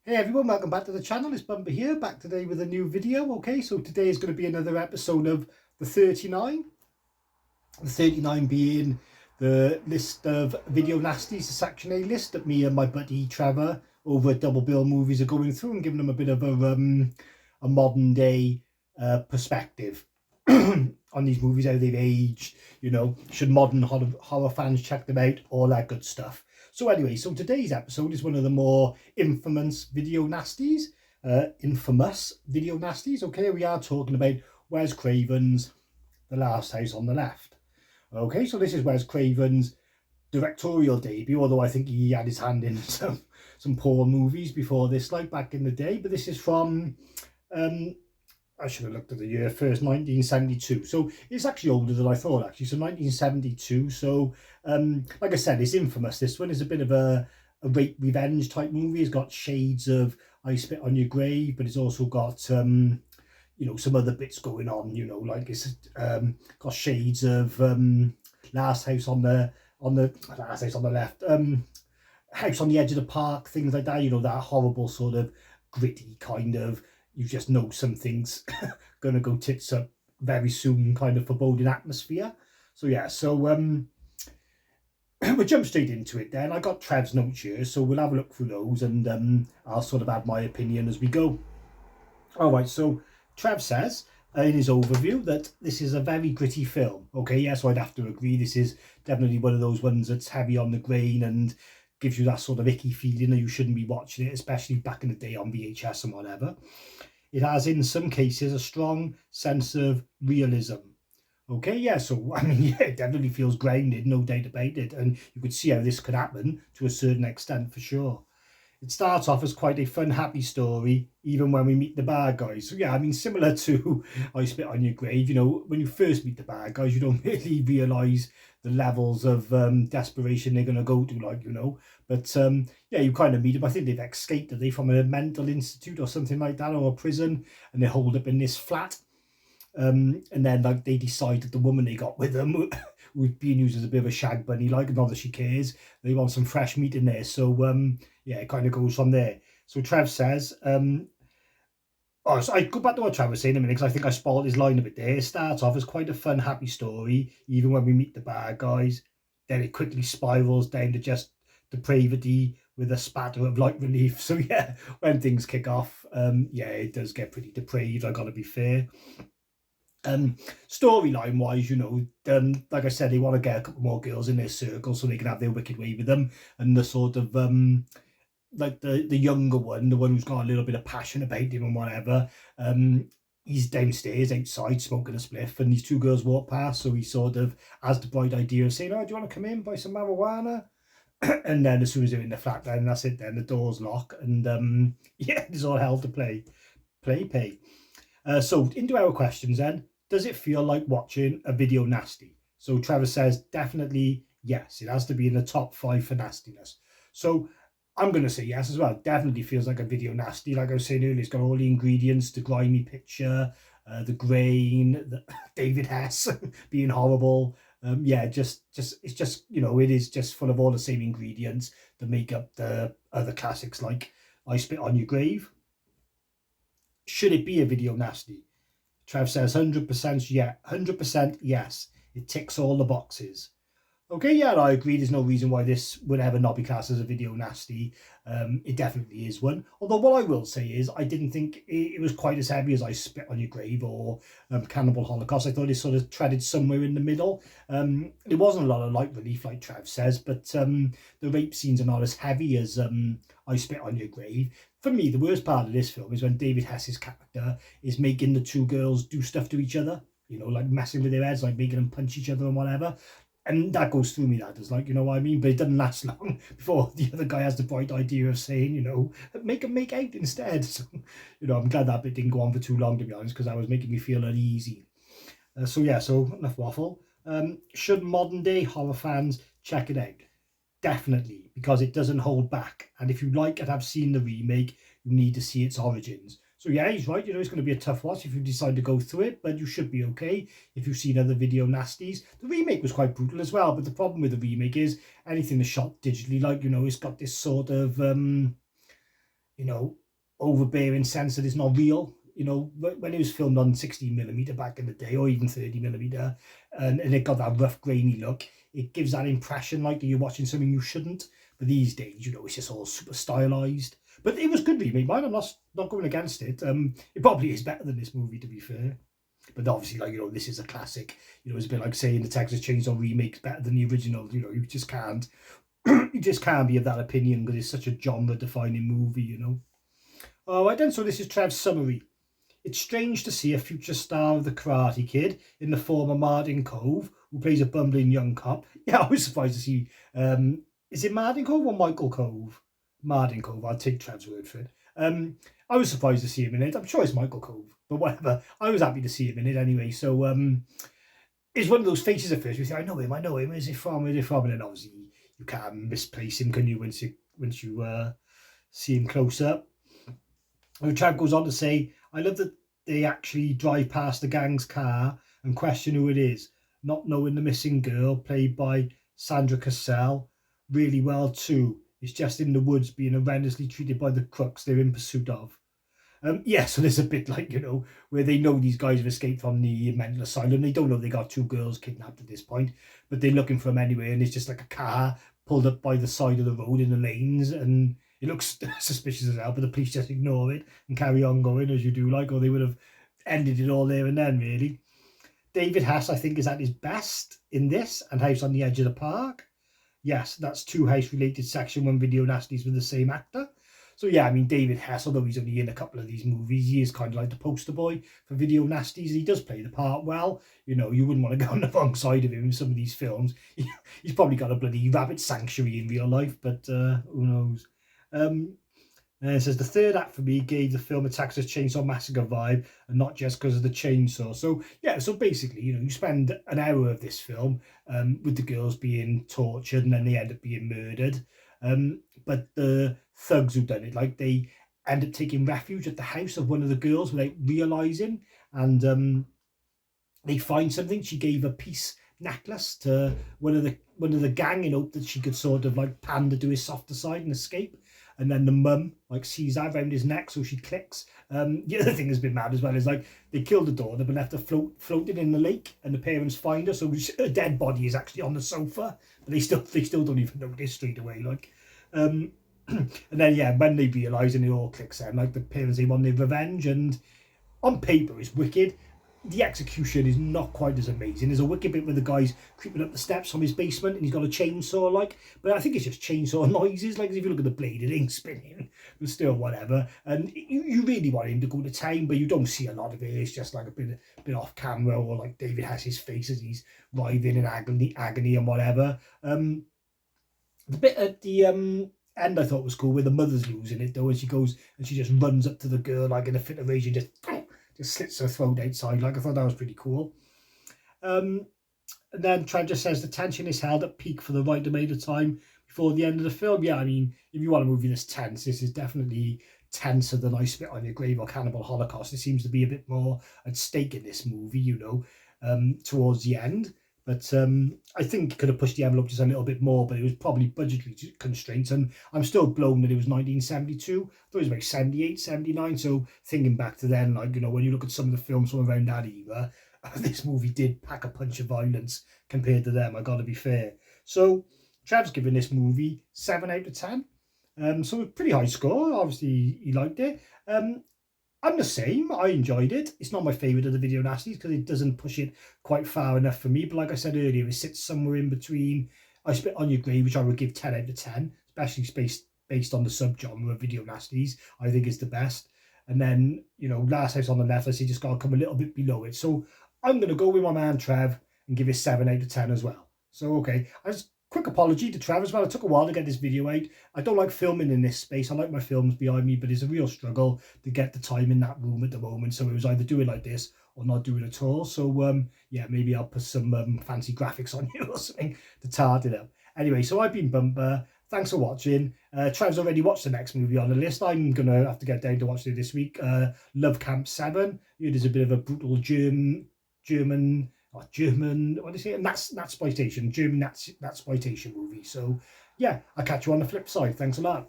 Hey everyone, welcome back to the channel. It's Bumper here, back today with a new video. Okay, so today is going to be another episode of the 39. The 39 being the list of video nasties, the Section A list that me and my buddy Trevor over at Double Bill Movies are going through and giving them a bit of a modern day perspective on these movies, how they've aged, you know, should modern horror fans check them out, all that good stuff. So anyway, so today's episode is one of the more infamous video nasties. Okay, we are talking about Wes Craven's The Last House on the Left. Okay, so this is Wes Craven's directorial debut, although I think he had his hand in some poor movies before this, like back in the day. But this is from I should have looked at the year first, 1972. So it's actually older than I thought, actually. So 1972. So, like I said, it's infamous. This one is a bit of a rape revenge type movie. It's got shades of I Spit on Your Grave, but it's also got, you know, some other bits going on, you know, like it's got shades of Last House on the Last House on the Left, House on the Edge of the Park, things like that, you know, that horrible sort of gritty kind of, you just know something's gonna go tits up very soon kind of foreboding atmosphere. So yeah, so we'll jump straight into it then. I got Trev's notes here, so we'll have a look through those and I'll sort of add my opinion as we go. All right, so Trev says in his overview that this is a very gritty film. Okay, yeah, so I'd have to agree. This is definitely one of those ones that's heavy on the grain and gives you that sort of icky feeling that you shouldn't be watching it, especially back in the day on VHS and whatever. It has, in some cases, a strong sense of realism. Okay, yeah, so, I mean, yeah, it definitely feels grounded, no doubt about it, and you could see how this could happen to a certain extent, for sure. It starts off as quite a fun, happy story, even when we meet the bad guys. So, yeah, I mean, similar to I Spit on Your Grave, you know, when you first meet the bad guys, you don't really realise the levels of desperation they're going to go to, like, you know. But, yeah, you kind of meet them. I think they've escaped, are they, from a mental institute or something like that, or a prison, and they're holed up in this flat. And then, like, they decide that the woman they got with them, who's being used as a bit of a shag bunny, like, not that she cares, they want some fresh meat in there. So, yeah, it kind of goes from there. So Trev says, oh, so I go back to what Trevor was saying a minute, because I think I spoiled his line a bit there. It starts off as quite a fun, happy story, even when we meet the bad guys. Then it quickly spirals down to just depravity with a spatter of light relief. So yeah, when things kick off, yeah, it does get pretty depraved, I gotta be fair. Storyline wise, you know, like I said, they want to get a couple more girls in their circle so they can have their wicked way with them, and the sort of like the younger one, the one who's got a little bit of passion about him and whatever, he's downstairs outside smoking a spliff, and these two girls walk past, so he sort of has the bright idea of saying, oh, do you want to come in, buy some marijuana? And then as soon as they're in the flat, then that's it, then the doors lock, and yeah, there's all hell to pay. So into our questions then. Does it feel like watching a video nasty? So Trevor says definitely yes. It has to be in the top 5 for nastiness. So I'm going to say yes as well. It definitely feels like a video nasty. Like I was saying earlier, it's got all the ingredients, the grimy picture, the grain, the David Hess being horrible. Yeah, it's just, you know, it is just full of all the same ingredients that make up the other classics like I Spit on Your Grave. Should it be a video nasty? Trev says 100% yeah, 100% yes. It ticks all the boxes. Okay, yeah, I agree. There's no reason why this would ever not be classed as a video nasty. It definitely is one. Although what I will say is I didn't think it was quite as heavy as I Spit on Your Grave or Cannibal Holocaust. I thought it sort of treaded somewhere in the middle. There wasn't a lot of light relief, like Trev says, but the rape scenes are not as heavy as I Spit on Your Grave. For me, the worst part of this film is when David Hess's character is making the two girls do stuff to each other. You know, like messing with their heads, like making them punch each other and whatever. And that goes through me, that does, like, you know what I mean? But it doesn't last long before the other guy has the bright idea of saying, you know, make them make out instead. So, you know, I'm glad that bit didn't go on for too long, to be honest, because that was making me feel uneasy. So, yeah, so enough waffle. Should modern day horror fans check it out? Definitely, because it doesn't hold back. And if you like and have seen the remake, you need to see its origins. So yeah, he's right. You know, it's going to be a tough watch if you decide to go through it, but you should be okay if you've seen other video nasties. The remake was quite brutal as well, but the problem with the remake is anything that's shot digitally, like, you know, it's got this sort of you know, overbearing sense that it's not real. You know, when it was filmed on 16mm back in the day, or even 30mm, and it got that rough, grainy look, it gives that impression like you're watching something you shouldn't. But these days, you know, it's just all super stylized. But it was good remake, mine. I'm not going against it. It probably is better than this movie, to be fair. But obviously, like, you know, this is a classic. You know, it's a bit like saying the Texas Chainsaw remake's better than the original. You know, you just can't. You just can't be of that opinion because it's such a genre-defining movie. You know. All right then. So this is Trev's summary. It's strange to see a future star of the Karate Kid in the form of Martin Cove, who plays a bumbling young cop. Yeah, I was surprised to see. Is it Martin Cove or Michael Cove? Martin Cove. I'll take Trev's word for it. I was surprised to see him in it. I'm sure it's Michael Cove, but whatever. I was happy to see him in it anyway. So it's one of those faces at first. You think, I know him. Where's it from? Where's it from? And then obviously you can't misplace him, can you? Once you see him close up. And Trav goes on to say, I love that they actually drive past the gang's car and question who it is, not knowing the missing girl, played by Sandra Cassell, really well too. It's just in the woods being horrendously treated by the crooks they're in pursuit of. Yeah, so there's a bit like, you know, where they know these guys have escaped from the mental asylum. They don't know they got two girls kidnapped at this point, but they're looking for them anyway. And it's just like a car pulled up by the side of the road in the lanes, and it looks suspicious as hell, but the police just ignore it and carry on going as you do, like, or they would have ended it all there and then, really. David Hess, I think, is at his best in this and House on the Edge of the Park. Yes, that's two house-related Section 1 video nasties with the same actor. So yeah, I mean, David Hess, although he's only in a couple of these movies, he is kind of like the poster boy for video nasties. He does play the part well. You know, you wouldn't want to go on the wrong side of him in some of these films. He's probably got a bloody rabbit sanctuary in real life, but who knows. And it says, the third act for me gave the film a Texas Chainsaw Massacre vibe, and not just because of the chainsaw. So yeah, so basically, you know, you spend an hour of this film with the girls being tortured and then they end up being murdered. But the thugs who done it, like, they end up taking refuge at the house of one of the girls without realizing, and they find something. She gave a peace necklace to one of the gang in hope that she could sort of like pander to his softer side and escape. And then the mum like sees that around his neck, so she clicks. The other thing has been mad as well is like they killed the daughter but left her floating in the lake, and the parents find her, so her dead body is actually on the sofa, but they still don't even notice straight away. Like, and then yeah, when they realise and it all clicks in, like the parents, they want their revenge, and on paper it's wicked. The execution is not quite as amazing. There's a wicked bit where the guy's creeping up the steps from his basement and he's got a chainsaw, like, but I think it's just chainsaw noises. Like, if you look at the blade, it ain't spinning, but still, whatever. And you really want him to go to town, but you don't see a lot of it. It's just like a bit off camera, or like David has his face as he's writhing in agony and whatever. The bit at the end I thought was cool, where the mother's losing it though, and she goes and she just runs up to the girl like in a fit of rage and just slits her throat outside. Like, I thought that was pretty cool. And then Trent just says the tension is held at peak for the right amount of time before the end of the film. Yeah, I mean, if you want a movie that's tense, this is definitely tenser than I Spit on Your Grave or Cannibal Holocaust. There seems to be a bit more at stake in this movie, you know, towards the end. But I think it could have pushed the envelope just a little bit more, but it was probably budgetary constraints. And I'm still blown that it was 1972. I thought it was about 78, 79. So thinking back to then, like, you know, when you look at some of the films from around that era, this movie did pack a punch of violence compared to them, I got to be fair. So Trev's giving this movie 7 out of 10. So a pretty high score. Obviously, he liked it. I'm the same. I enjoyed it. It's not my favourite of the video nasties because it doesn't push it quite far enough for me. But like I said earlier, it sits somewhere in between I Spit on Your Grave, which I would give 10 out of 10, especially based on the subgenre of video nasties. I think it's the best. And then, you know, Last House on the Left, I see just got to come a little bit below it. So I'm going to go with my man Trev and give it 7 out of 10 as well. So, okay. Quick apology to Trevor as well. It took a while to get this video out. I don't like filming in this space. I like my films behind me, but it's a real struggle to get the time in that room at the moment. So it was either do it like this or not do it at all. So yeah, maybe I'll put some fancy graphics on you or something to tart it up. Anyway, so I've been Bumper. Thanks for watching. Trev's already watched the next movie on the list. I'm going to have to get down to watch it this week. Love Camp 7. It is a bit of a brutal German, what do you say? Natsploitation, German Natsploitation movie. So yeah, I'll catch you on the flip side. Thanks a lot.